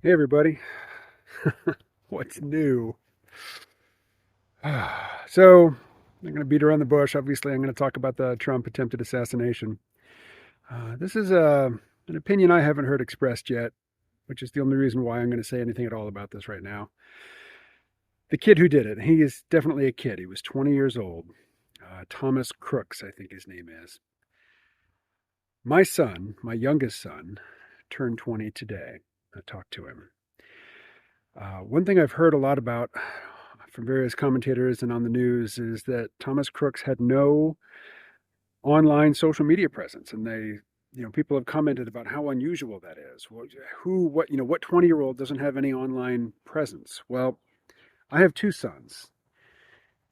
Hey everybody, what's new? So, I'm going to beat around the bush. Obviously, I'm going to talk about the Trump attempted assassination. This is an opinion I haven't heard expressed yet, which is the only reason why I'm going to say anything at all about this right now. The kid who did it, he is definitely a kid. He was 20 years old. Thomas Crooks, I think his name is. My son, my youngest son, turned 20 today. I talked to him. One thing I've heard a lot about from various commentators and on the news is that Thomas Crooks had no online social media presence, and people have commented about how unusual that is. What 20-year-old doesn't have any online presence? Well, I have two sons,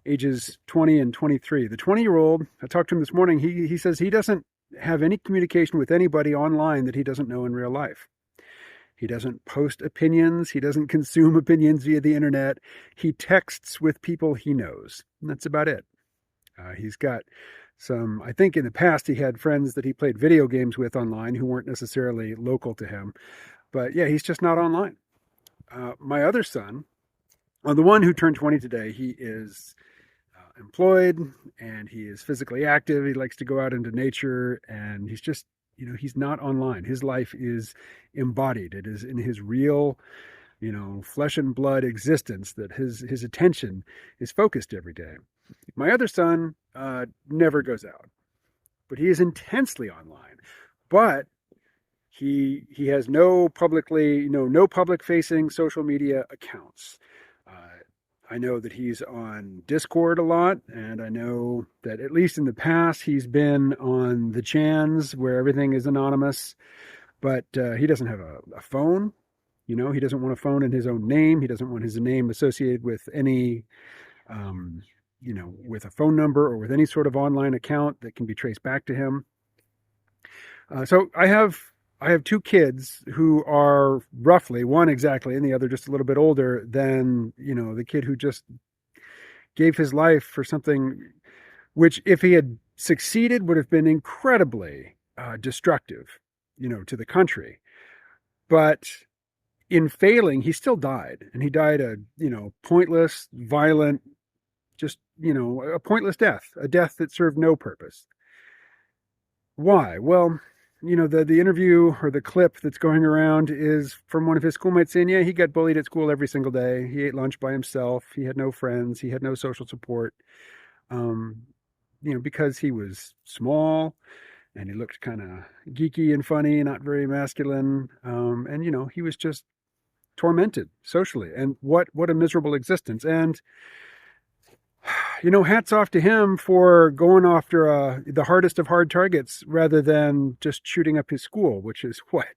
ages 20 and 23. The 20-year-old, I talked to him this morning. He says he doesn't have any communication with anybody online that he doesn't know in real life. He doesn't post opinions. He doesn't consume opinions via the internet. He texts with people he knows. And that's about it. He's got I think in the past he had friends that he played video games with online who weren't necessarily local to him. But yeah, he's just not online. My other son, the one who turned 20 today, he is employed and he is physically active. He likes to go out into nature and he's not online. His life is embodied. It is in his real, flesh and blood existence that his attention is focused every day. My other son never goes out, but he is intensely online. But he has no public facing social media accounts. I know that he's on Discord a lot, and I know that at least in the past he's been on the Chans where everything is anonymous, but he doesn't have a phone. He doesn't want a phone in his own name. He doesn't want his name associated with any, um, with a phone number or with any sort of online account that can be traced back to him. So I have two kids who are roughly one exactly and the other just a little bit older than the kid who just gave his life for something which, if he had succeeded, would have been incredibly destructive, to the country. But in failing, he still died, and he died a pointless, violent, just a pointless death, a death that served no purpose. Why? Well, the interview or the clip that's going around is from one of his schoolmates saying, yeah, he got bullied at school every single day. He ate lunch by himself. He had no friends. He had no social support. Um, because he was small and he looked kind of geeky and funny, not very masculine. And he was just tormented socially. And what a miserable existence. And hats off to him for going after the hardest of hard targets rather than just shooting up his school, which is what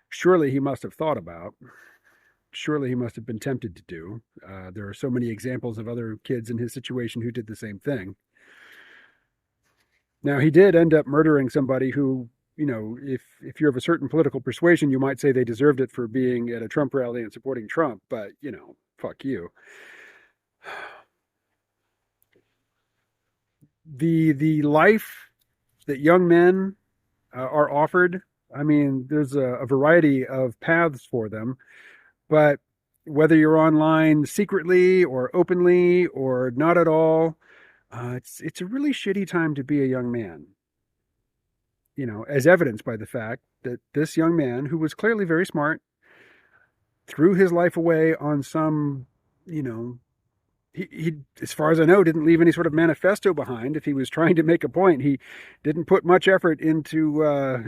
surely he must have thought about. Surely he must have been tempted to do. There are so many examples of other kids in his situation who did the same thing. Now, he did end up murdering somebody who, if you're of a certain political persuasion, you might say they deserved it for being at a Trump rally and supporting Trump, but, fuck you. The life that young men are offered, I mean, there's a variety of paths for them, but whether you're online secretly or openly or not at all, it's a really shitty time to be a young man. As evidenced by the fact that this young man, who was clearly very smart, threw his life away on some, he, as far as I know, didn't leave any sort of manifesto behind. If he was trying to make a point, he didn't put much effort into,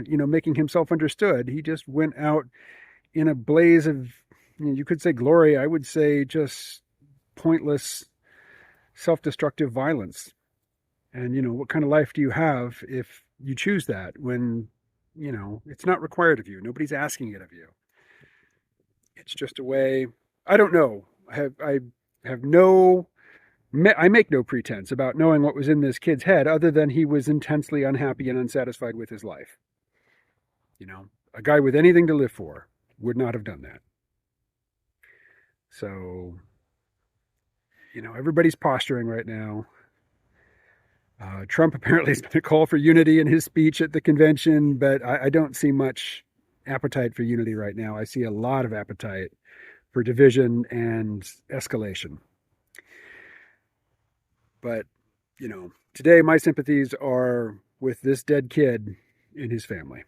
making himself understood. He just went out in a blaze of, you could say glory. I would say just pointless, self-destructive violence. And, what kind of life do you have if you choose that when, it's not required of you? Nobody's asking it of you. It's just a way. I don't know. I have no. I make no pretense about knowing what was in this kid's head other than he was intensely unhappy and unsatisfied with his life. A guy with anything to live for would not have done that. So, everybody's posturing right now. Trump apparently is going to call for unity in his speech at the convention, but I don't see much appetite for unity right now. I see a lot of appetite for division and escalation. But, today my sympathies are with this dead kid and his family.